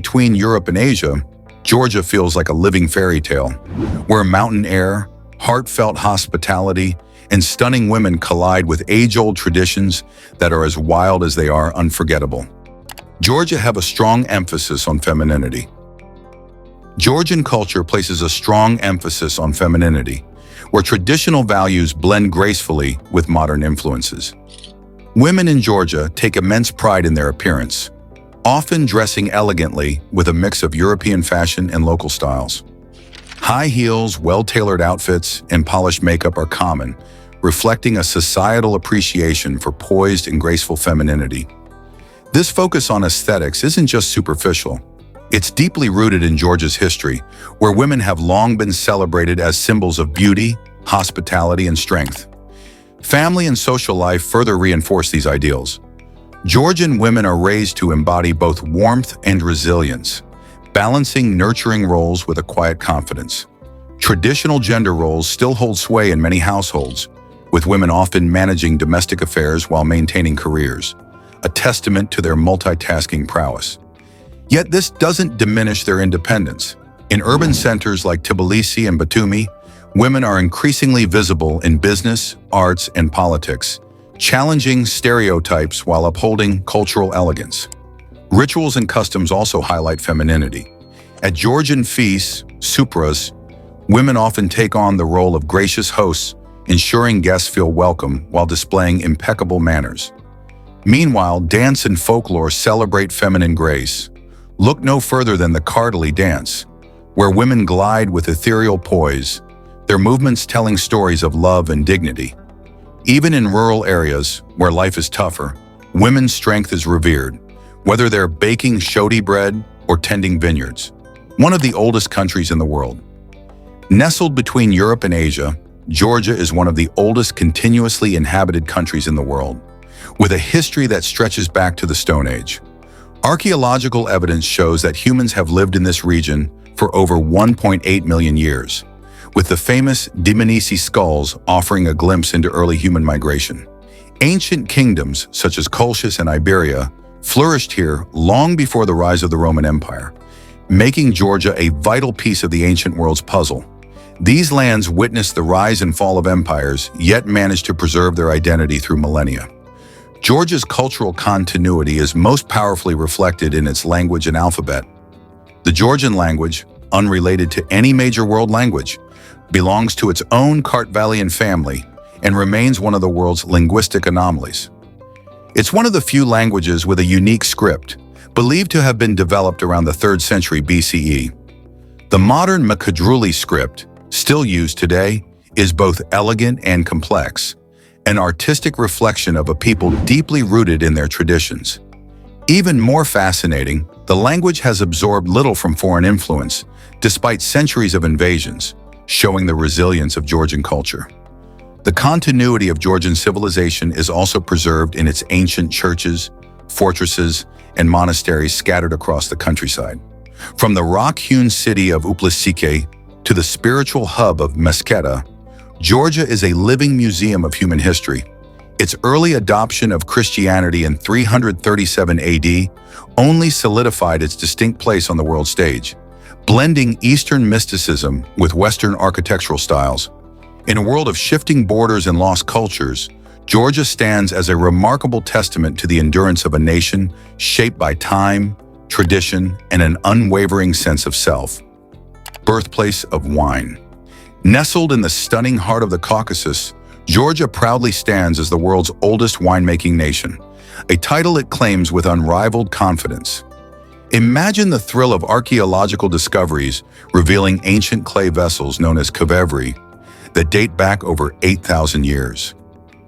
between Europe and Asia, Georgia feels like a living fairy tale, where mountain air, heartfelt hospitality, and stunning women collide with age-old traditions that are as wild as they are unforgettable. Georgia have a strong emphasis on femininity. Georgian culture places a strong emphasis on femininity, where traditional values blend gracefully with modern influences. Women in Georgia take immense pride in their appearance, often dressing elegantly with a mix of European fashion and local styles. High heels, well-tailored outfits, and polished makeup are common, reflecting a societal appreciation for poised and graceful femininity. This focus on aesthetics isn't just superficial. It's deeply rooted in Georgia's history, where women have long been celebrated as symbols of beauty, hospitality, and strength. Family and social life further reinforce these ideals. Georgian women are raised to embody both warmth and resilience, balancing nurturing roles with a quiet confidence. Traditional gender roles still hold sway in many households, with women often managing domestic affairs while maintaining careers, a testament to their multitasking prowess. Yet this doesn't diminish their independence. In urban centers like Tbilisi and Batumi, women are increasingly visible in business, arts, and politics, challenging stereotypes while upholding cultural elegance. Rituals and customs also highlight femininity. At Georgian feasts, supras, women often take on the role of gracious hosts, ensuring guests feel welcome while displaying impeccable manners. Meanwhile, dance and folklore celebrate feminine grace. Look no further than the Kartali dance, where women glide with ethereal poise, their movements telling stories of love and dignity. Even in rural areas, where life is tougher, women's strength is revered, whether they're baking shoti bread or tending vineyards. One of the oldest countries in the world. Nestled between Europe and Asia, Georgia is one of the oldest continuously inhabited countries in the world, with a history that stretches back to the Stone Age. Archaeological evidence shows that humans have lived in this region for over 1.8 million years, with the famous Dmanisi skulls offering a glimpse into early human migration. Ancient kingdoms, such as Colchis and Iberia, flourished here long before the rise of the Roman Empire, making Georgia a vital piece of the ancient world's puzzle. These lands witnessed the rise and fall of empires, yet managed to preserve their identity through millennia. Georgia's cultural continuity is most powerfully reflected in its language and alphabet. The Georgian language, unrelated to any major world language, belongs to its own Kartvalian family and remains one of the world's linguistic anomalies. It's one of the few languages with a unique script, believed to have been developed around the 3rd century BCE. The modern Makadruli script, still used today, is both elegant and complex, an artistic reflection of a people deeply rooted in their traditions. Even more fascinating, the language has absorbed little from foreign influence, despite centuries of invasions, showing the resilience of Georgian culture. The continuity of Georgian civilization is also preserved in its ancient churches, fortresses, and monasteries scattered across the countryside. From the rock-hewn city of Uplisike to the spiritual hub of Mesketa, Georgia is a living museum of human history. Its early adoption of Christianity in 337 AD only solidified its distinct place on the world stage, blending Eastern mysticism with Western architectural styles. In a world of shifting borders and lost cultures, Georgia stands as a remarkable testament to the endurance of a nation shaped by time, tradition, and an unwavering sense of self. Birthplace of wine. Nestled in the stunning heart of the Caucasus, Georgia proudly stands as the world's oldest winemaking nation, a title it claims with unrivaled confidence. Imagine the thrill of archaeological discoveries revealing ancient clay vessels known as kavevri that date back over 8,000 years.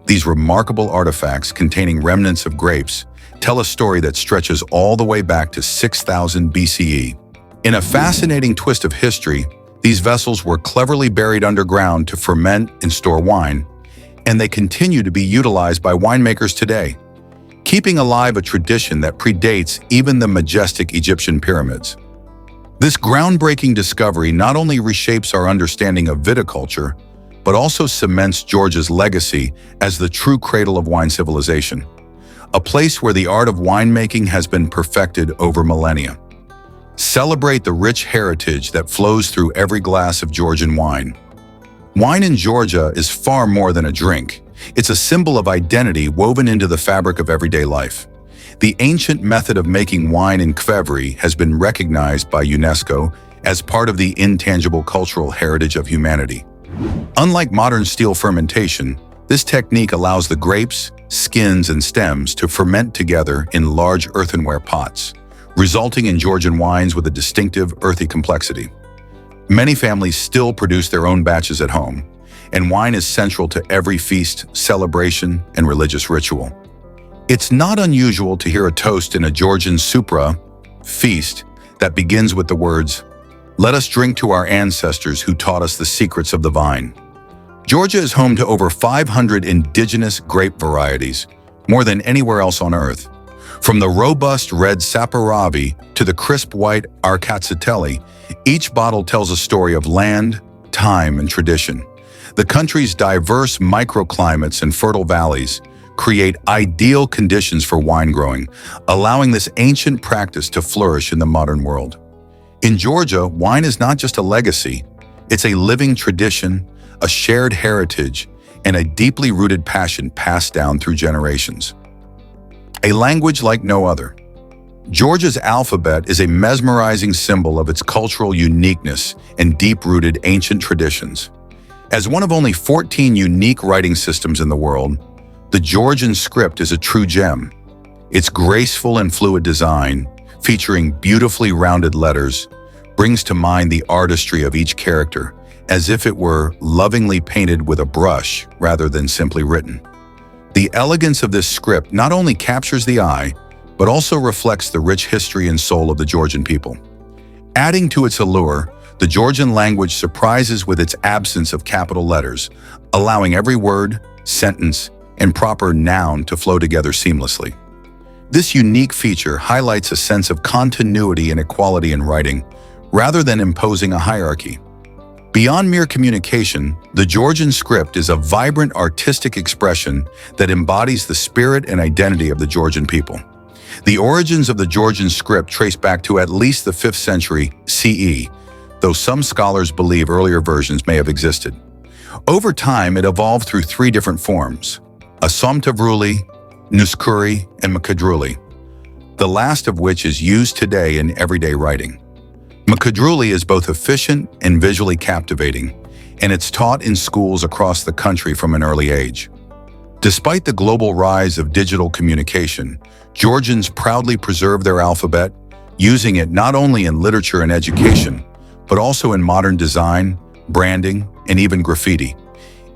These remarkable artifacts containing remnants of grapes tell a story that stretches all the way back to 6000 BCE. In a fascinating twist of history, these vessels were cleverly buried underground to ferment and store wine, and they continue to be utilized by winemakers today, keeping alive a tradition that predates even the majestic Egyptian pyramids. This groundbreaking discovery not only reshapes our understanding of viticulture, but also cements Georgia's legacy as the true cradle of wine civilization, a place where the art of winemaking has been perfected over millennia. Celebrate the rich heritage that flows through every glass of Georgian wine. Wine in Georgia is far more than a drink. It's a symbol of identity woven into the fabric of everyday life. The ancient method of making wine in kvevari has been recognized by UNESCO as part of the intangible cultural heritage of humanity. Unlike modern steel fermentation, this technique allows the grapes, skins, and stems to ferment together in large earthenware pots, resulting in Georgian wines with a distinctive earthy complexity. Many families still produce their own batches at home, and wine is central to every feast, celebration, and religious ritual. It's not unusual to hear a toast in a Georgian supra feast that begins with the words, "Let us drink to our ancestors who taught us the secrets of the vine." Georgia is home to over 500 indigenous grape varieties, more than anywhere else on Earth. From the robust red Saperavi to the crisp white Arkatsiteli, each bottle tells a story of land, time, and tradition. The country's diverse microclimates and fertile valleys create ideal conditions for wine growing, allowing this ancient practice to flourish in the modern world. In Georgia, wine is not just a legacy, it's a living tradition, a shared heritage, and a deeply rooted passion passed down through generations. A language like no other. Georgia's alphabet is a mesmerizing symbol of its cultural uniqueness and deep-rooted ancient traditions. As one of only 14 unique writing systems in the world, the Georgian script is a true gem. Its graceful and fluid design, featuring beautifully rounded letters, brings to mind the artistry of each character, as if it were lovingly painted with a brush rather than simply written. The elegance of this script not only captures the eye, but also reflects the rich history and soul of the Georgian people. Adding to its allure, the Georgian language surprises with its absence of capital letters, allowing every word, sentence, and proper noun to flow together seamlessly. This unique feature highlights a sense of continuity and equality in writing, rather than imposing a hierarchy. Beyond mere communication, the Georgian script is a vibrant artistic expression that embodies the spirit and identity of the Georgian people. The origins of the Georgian script trace back to at least the 5th century CE, though some scholars believe earlier versions may have existed. Over time, it evolved through 3 different forms: Asomtavruli, Nuskuri, and Makadruli, the last of which is used today in everyday writing. Makadruli is both efficient and visually captivating, and it's taught in schools across the country from an early age. Despite the global rise of digital communication, Georgians proudly preserve their alphabet, using it not only in literature and education, but also in modern design, branding, and even graffiti.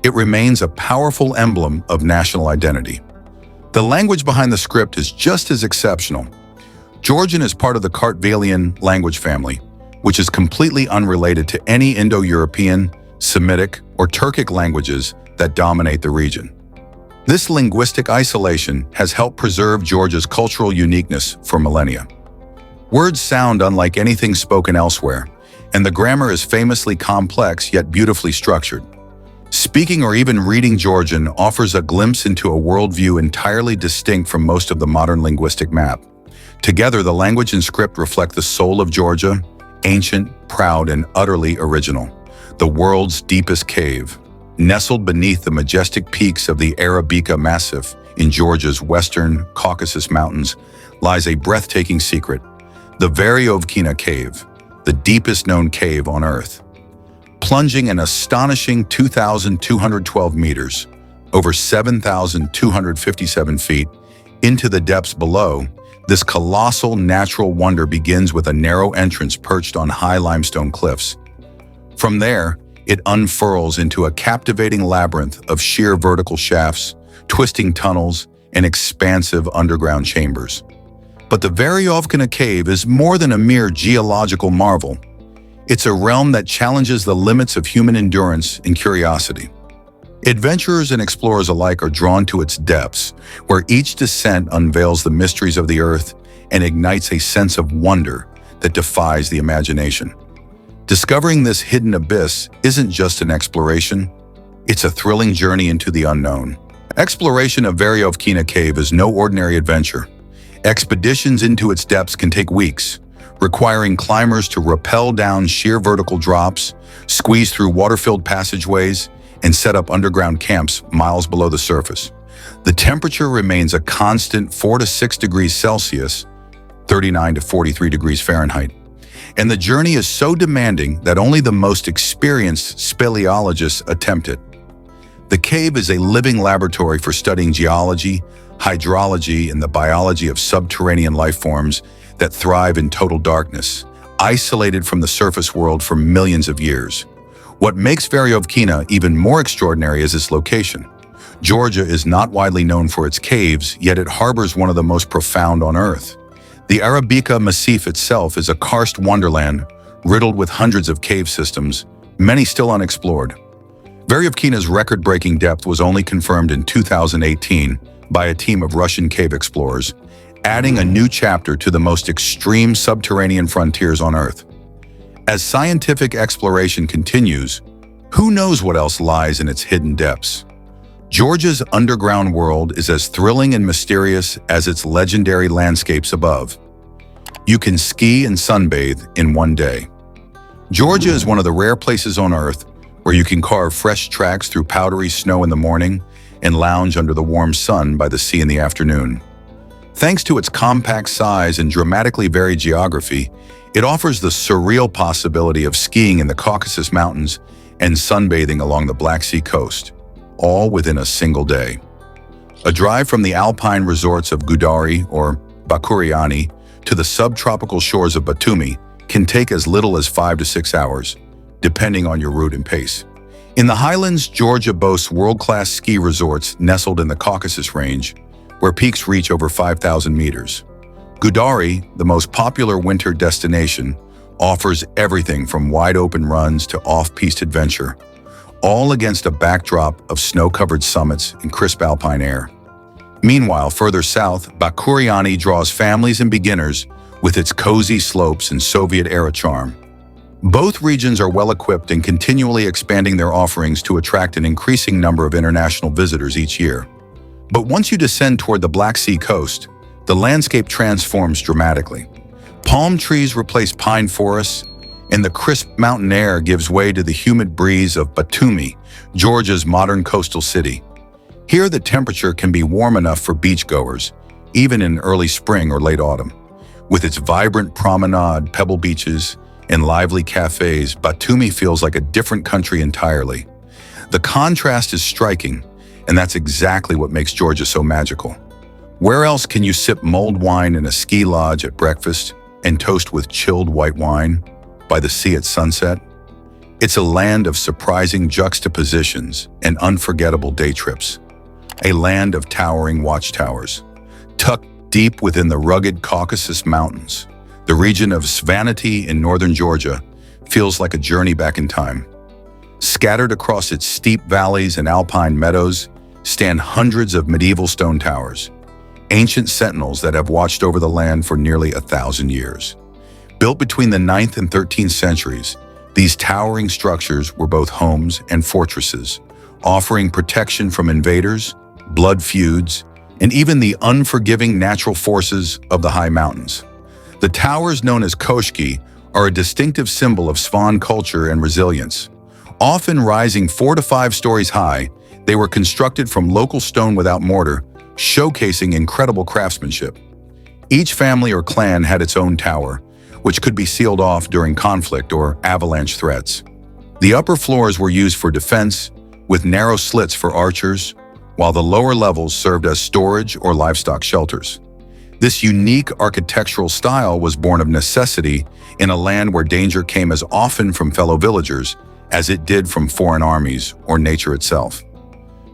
It remains a powerful emblem of national identity. The language behind the script is just as exceptional. Georgian is part of the Kartvelian language family, which is completely unrelated to any Indo-European, Semitic, or Turkic languages that dominate the region. This linguistic isolation has helped preserve Georgia's cultural uniqueness for millennia. Words sound unlike anything spoken elsewhere, and the grammar is famously complex yet beautifully structured. Speaking or even reading Georgian offers a glimpse into a worldview entirely distinct from most of the modern linguistic map. Together, the language and script reflect the soul of Georgia, ancient, proud, and utterly original. The world's deepest cave, nestled beneath the majestic peaks of the Arabica Massif in Georgia's western Caucasus Mountains, lies a breathtaking secret: the Veryovkina Cave, the deepest known cave on Earth. Plunging an astonishing 2,212 meters, over 7,257 feet, into the depths below, this colossal natural wonder begins with a narrow entrance perched on high limestone cliffs. From there, it unfurls into a captivating labyrinth of sheer vertical shafts, twisting tunnels, and expansive underground chambers. But the Veryovkina Cave is more than a mere geological marvel. It's a realm that challenges the limits of human endurance and curiosity. Adventurers and explorers alike are drawn to its depths, where each descent unveils the mysteries of the earth and ignites a sense of wonder that defies the imagination. Discovering this hidden abyss isn't just an exploration, it's a thrilling journey into the unknown. Exploration of Veryovkina Cave is no ordinary adventure. Expeditions into its depths can take weeks, requiring climbers to rappel down sheer vertical drops, squeeze through water-filled passageways, and set up underground camps miles below the surface. The temperature remains a constant 4 to 6 degrees Celsius, 39 to 43 degrees Fahrenheit. And the journey is so demanding that only the most experienced speleologists attempt it. The cave is a living laboratory for studying geology, hydrology, and the biology of subterranean life forms that thrive in total darkness, isolated from the surface world for millions of years. What makes Veryovkina even more extraordinary is its location. Georgia is not widely known for its caves, yet it harbors one of the most profound on Earth. The Arabica Massif itself is a karst wonderland, riddled with hundreds of cave systems, many still unexplored. Veryovkina's record-breaking depth was only confirmed in 2018 by a team of Russian cave explorers, adding a new chapter to the most extreme subterranean frontiers on Earth. As scientific exploration continues, who knows what else lies in its hidden depths? Georgia's underground world is as thrilling and mysterious as its legendary landscapes above. You can ski and sunbathe in one day. Georgia is one of the rare places on Earth where you can carve fresh tracks through powdery snow in the morning and lounge under the warm sun by the sea in the afternoon. Thanks to its compact size and dramatically varied geography, it offers the surreal possibility of skiing in the Caucasus Mountains and sunbathing along the Black Sea coast, all within a single day. A drive from the alpine resorts of Gudari or Bakuriani to the subtropical shores of Batumi can take as little as 5 to 6 hours, depending on your route and pace. In the highlands, Georgia boasts world-class ski resorts nestled in the Caucasus Range, where peaks reach over 5,000 meters. Gudari, the most popular winter destination, offers everything from wide-open runs to off-piste adventure, all against a backdrop of snow-covered summits and crisp alpine air. Meanwhile, further south, Bakuriani draws families and beginners with its cozy slopes and Soviet-era charm. Both regions are well-equipped and continually expanding their offerings to attract an increasing number of international visitors each year. But once you descend toward the Black Sea coast, the landscape transforms dramatically. Palm trees replace pine forests, and the crisp mountain air gives way to the humid breeze of Batumi, Georgia's modern coastal city. Here, the temperature can be warm enough for beachgoers, even in early spring or late autumn. With its vibrant promenade, pebble beaches, and lively cafes, Batumi feels like a different country entirely. The contrast is striking, and that's exactly what makes Georgia so magical. Where else can you sip mulled wine in a ski lodge at breakfast and toast with chilled white wine by the sea at sunset? It's a land of surprising juxtapositions and unforgettable day trips. A land of towering watchtowers. Tucked deep within the rugged Caucasus Mountains, the region of Svaneti in northern Georgia feels like a journey back in time. Scattered across its steep valleys and alpine meadows stand hundreds of medieval stone towers, ancient sentinels that have watched over the land for nearly 1,000 years. Built between the 9th and 13th centuries, these towering structures were both homes and fortresses, offering protection from invaders, blood feuds, and even the unforgiving natural forces of the high mountains. The towers, known as koshki, are a distinctive symbol of Svan culture and resilience. Often rising 4 to 5 stories high, they were constructed from local stone without mortar, showcasing incredible craftsmanship. Each family or clan had its own tower, which could be sealed off during conflict or avalanche threats. The upper floors were used for defense, with narrow slits for archers, while the lower levels served as storage or livestock shelters. This unique architectural style was born of necessity in a land where danger came as often from fellow villagers as it did from foreign armies or nature itself.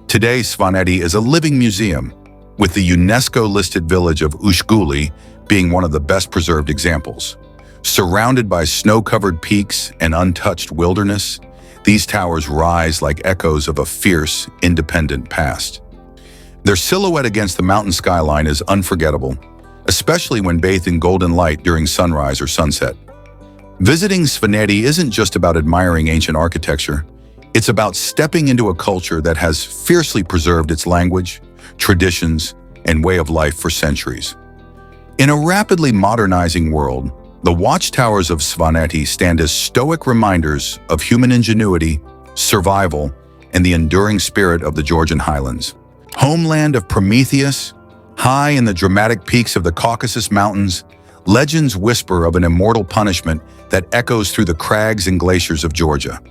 Today, Svaneti is a living museum, with the UNESCO-listed village of Ushguli being one of the best preserved examples. Surrounded by snow-covered peaks and untouched wilderness, these towers rise like echoes of a fierce, independent past. Their silhouette against the mountain skyline is unforgettable, especially when bathed in golden light during sunrise or sunset. Visiting Svaneti isn't just about admiring ancient architecture. It's about stepping into a culture that has fiercely preserved its language, traditions, and way of life for centuries. In a rapidly modernizing world, The watchtowers of Svaneti stand as stoic reminders of human ingenuity, survival, and the enduring spirit of the Georgian highlands. Homeland of Prometheus, high in the dramatic peaks of the Caucasus Mountains, legends whisper of an immortal punishment that echoes through the crags and glaciers of Georgia.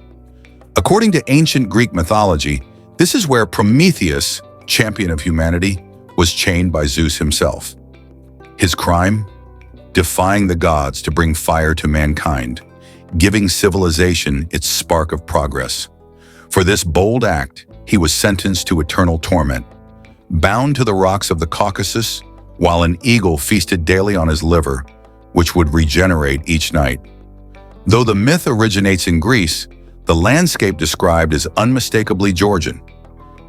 According to ancient Greek mythology, this is where Prometheus, champion of humanity, was chained by Zeus himself. His crime? Defying the gods to bring fire to mankind, giving civilization its spark of progress. For this bold act, he was sentenced to eternal torment, bound to the rocks of the Caucasus, while an eagle feasted daily on his liver, which would regenerate each night. Though the myth originates in Greece, the landscape described is unmistakably Georgian.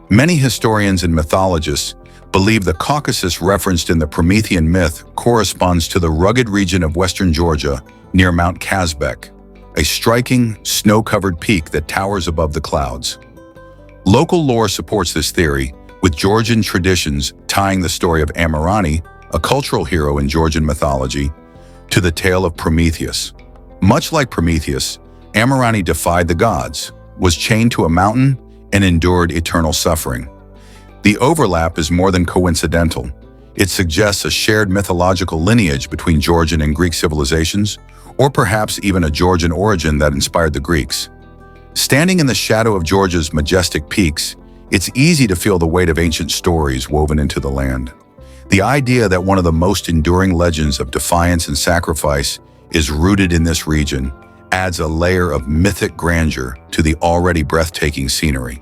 Many historians and mythologists believe the Caucasus referenced in the Promethean myth corresponds to the rugged region of western Georgia near Mount Kazbek, a striking, snow-covered peak that towers above the clouds. Local lore supports this theory, with Georgian traditions tying the story of Amirani, a cultural hero in Georgian mythology, to the tale of Prometheus. Much like Prometheus, Amirani defied the gods, was chained to a mountain, and endured eternal suffering. The overlap is more than coincidental. It suggests a shared mythological lineage between Georgian and Greek civilizations, or perhaps even a Georgian origin that inspired the Greeks. Standing in the shadow of Georgia's majestic peaks, it's easy to feel the weight of ancient stories woven into the land. The idea that one of the most enduring legends of defiance and sacrifice is rooted in this region adds a layer of mythic grandeur to the already breathtaking scenery.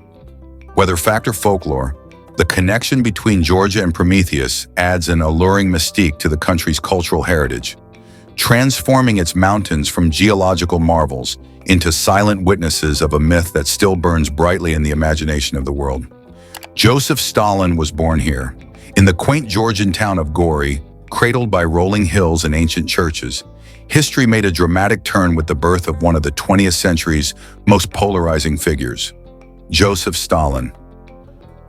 Whether fact or folklore, the connection between Georgia and Prometheus adds an alluring mystique to the country's cultural heritage, transforming its mountains from geological marvels into silent witnesses of a myth that still burns brightly in the imagination of the world. Joseph Stalin was born here, in the quaint Georgian town of Gori, cradled by rolling hills and ancient churches. History made a dramatic turn with the birth of one of the 20th century's most polarizing figures, Joseph Stalin.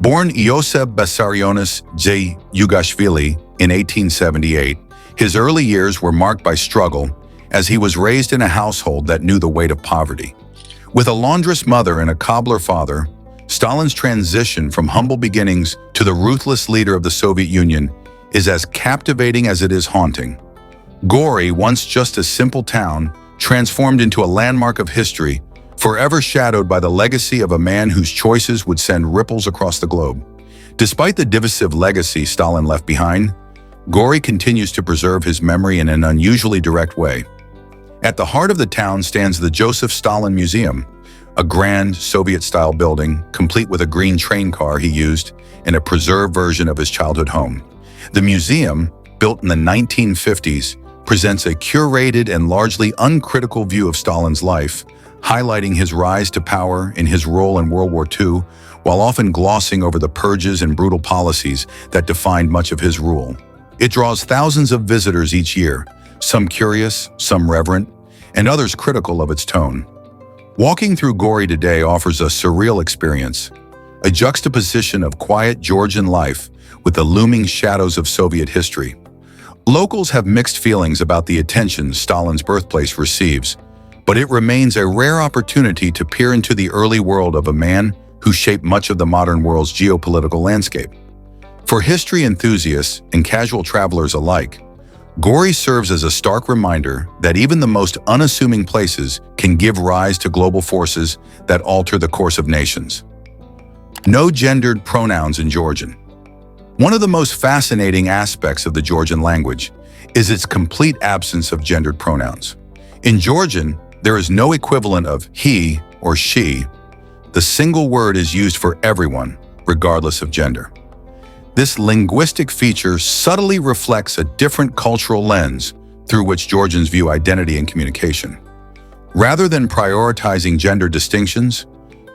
Born Iosef Vissarionis J. Yugashvili in 1878, his early years were marked by struggle as he was raised in a household that knew the weight of poverty. With a laundress mother and a cobbler father, Stalin's transition from humble beginnings to the ruthless leader of the Soviet Union is as captivating as it is haunting. Gori, once just a simple town, transformed into a landmark of history, forever shadowed by the legacy of a man whose choices would send ripples across the globe. Despite the divisive legacy Stalin left behind, Gori continues to preserve his memory in an unusually direct way. At the heart of the town stands the Joseph Stalin Museum, a grand Soviet-style building, complete with a green train car he used in a preserved version of his childhood home. The museum, built in the 1950s, presents a curated and largely uncritical view of Stalin's life, highlighting his rise to power in his role in World War II, while often glossing over the purges and brutal policies that defined much of his rule. It draws thousands of visitors each year, some curious, some reverent, and others critical of its tone. Walking through Gori today offers a surreal experience, a juxtaposition of quiet Georgian life with the looming shadows of Soviet history. Locals have mixed feelings about the attention Stalin's birthplace receives, but it remains a rare opportunity to peer into the early world of a man who shaped much of the modern world's geopolitical landscape. For history enthusiasts and casual travelers alike, Gori serves as a stark reminder that even the most unassuming places can give rise to global forces that alter the course of nations. No gendered pronouns in Georgian. One of the most fascinating aspects of the Georgian language is its complete absence of gendered pronouns. In Georgian, there is no equivalent of he or she. The single word is used for everyone, regardless of gender. This linguistic feature subtly reflects a different cultural lens through which Georgians view identity and communication. Rather than prioritizing gender distinctions,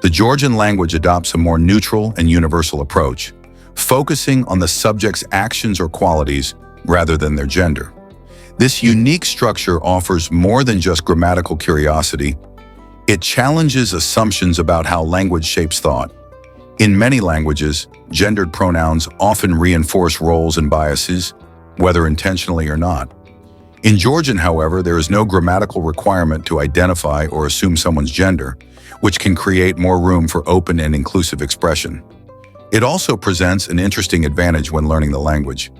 the Georgian language adopts a more neutral and universal approach, focusing on the subject's actions or qualities rather than their gender. This unique structure offers more than just grammatical curiosity. It challenges assumptions about how language shapes thought. In many languages, gendered pronouns often reinforce roles and biases, whether intentionally or not. In Georgian, however, there is no grammatical requirement to identify or assume someone's gender, which can create more room for open and inclusive expression. It also presents an interesting advantage when learning the language.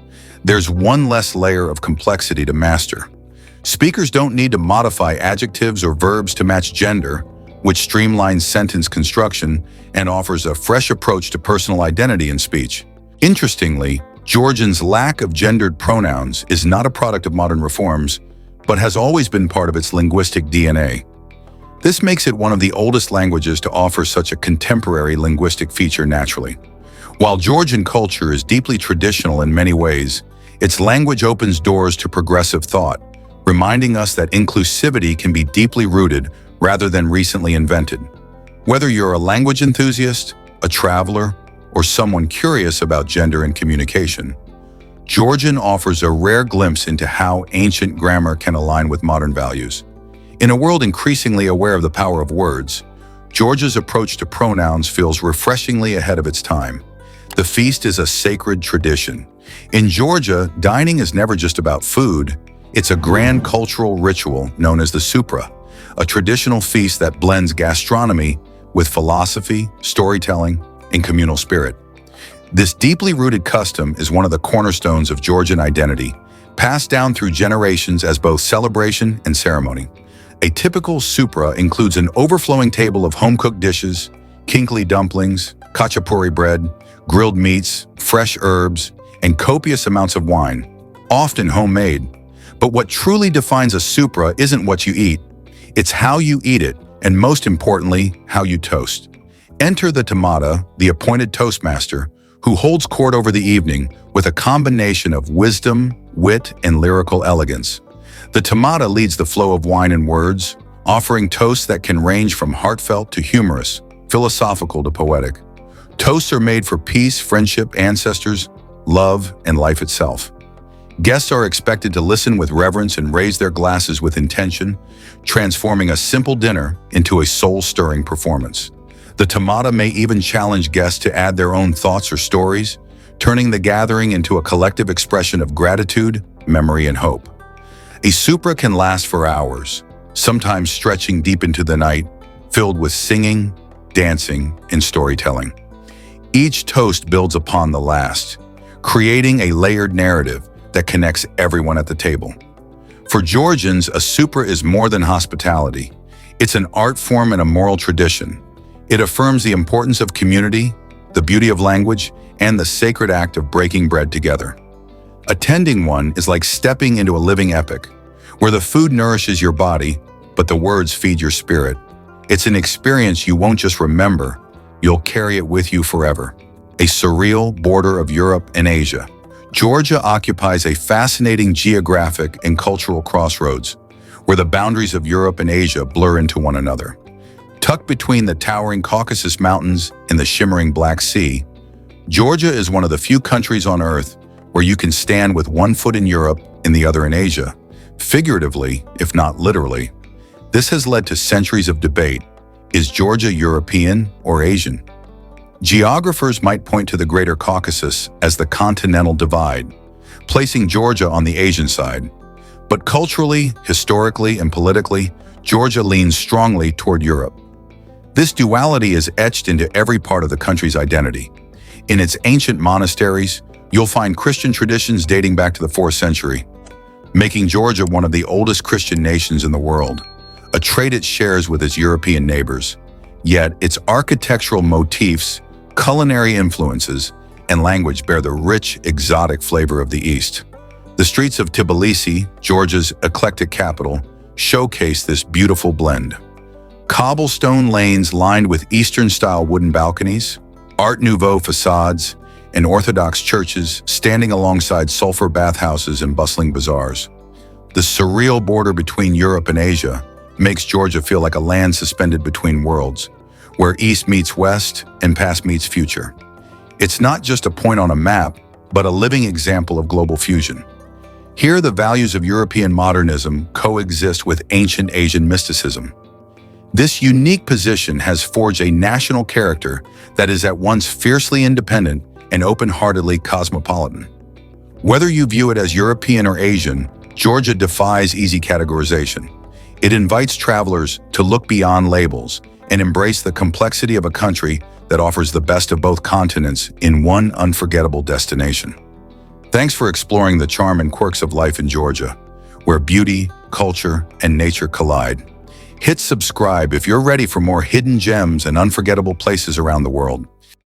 There's one less layer of complexity to master. Speakers don't need to modify adjectives or verbs to match gender, which streamlines sentence construction and offers a fresh approach to personal identity in speech. Interestingly, Georgian's lack of gendered pronouns is not a product of modern reforms, but has always been part of its linguistic DNA. This makes it one of the oldest languages to offer such a contemporary linguistic feature naturally. While Georgian culture is deeply traditional in many ways, its language opens doors to progressive thought, reminding us that inclusivity can be deeply rooted rather than recently invented. Whether you're a language enthusiast, a traveler, or someone curious about gender and communication, Georgian offers a rare glimpse into how ancient grammar can align with modern values. In a world increasingly aware of the power of words, Georgia's approach to pronouns feels refreshingly ahead of its time. The feast is a sacred tradition. In Georgia, dining is never just about food, it's a grand cultural ritual known as the supra, a traditional feast that blends gastronomy with philosophy, storytelling, and communal spirit. This deeply rooted custom is one of the cornerstones of Georgian identity, passed down through generations as both celebration and ceremony. A typical supra includes an overflowing table of home-cooked dishes, kinkali dumplings, khachapuri bread, grilled meats, fresh herbs, and copious amounts of wine, often homemade. But what truly defines a supra isn't what you eat, it's how you eat it, and most importantly, how you toast. Enter the tamada, the appointed toastmaster, who holds court over the evening with a combination of wisdom, wit, and lyrical elegance. The tamada leads the flow of wine and words, offering toasts that can range from heartfelt to humorous, philosophical to poetic. Toasts are made for peace, friendship, ancestors, love, and life itself. Guests are expected to listen with reverence and raise their glasses with intention, transforming a simple dinner into a soul-stirring performance. The tamada may even challenge guests to add their own thoughts or stories, turning the gathering into a collective expression of gratitude, memory, and hope. A supra can last for hours, sometimes stretching deep into the night, filled with singing, dancing, and storytelling. Each toast builds upon the last, creating a layered narrative that connects everyone at the table. For Georgians, a supra is more than hospitality. It's an art form and a moral tradition. It affirms the importance of community, the beauty of language, and the sacred act of breaking bread together. Attending one is like stepping into a living epic, where the food nourishes your body, but the words feed your spirit. It's an experience you won't just remember, you'll carry it with you forever. A surreal border of Europe and Asia, Georgia occupies a fascinating geographic and cultural crossroads, where the boundaries of Europe and Asia blur into one another. Tucked between the towering Caucasus Mountains and the shimmering Black Sea, Georgia is one of the few countries on Earth where you can stand with one foot in Europe and the other in Asia, figuratively, if not literally. This has led to centuries of debate. Is Georgia European or Asian? Geographers might point to the Greater Caucasus as the continental divide, placing Georgia on the Asian side. But culturally, historically, and politically, Georgia leans strongly toward Europe. This duality is etched into every part of the country's identity. In its ancient monasteries, you'll find Christian traditions dating back to the 4th century, making Georgia one of the oldest Christian nations in the world, a trait it shares with its European neighbors. Yet, its architectural motifs, culinary influences, and language bear the rich, exotic flavor of the East. The streets of Tbilisi, Georgia's eclectic capital, showcase this beautiful blend. Cobblestone lanes lined with Eastern-style wooden balconies, Art Nouveau facades, and Orthodox churches standing alongside sulfur bathhouses and bustling bazaars. The surreal border between Europe and Asia makes Georgia feel like a land suspended between worlds, where East meets West and past meets future. It's not just a point on a map, but a living example of global fusion. Here, the values of European modernism coexist with ancient Asian mysticism. This unique position has forged a national character that is at once fiercely independent and open-heartedly cosmopolitan. Whether you view it as European or Asian, Georgia defies easy categorization. It invites travelers to look beyond labels and embrace the complexity of a country that offers the best of both continents in one unforgettable destination. Thanks for exploring the charm and quirks of life in Georgia, where beauty, culture, and nature collide. Hit subscribe if you're ready for more hidden gems and unforgettable places around the world.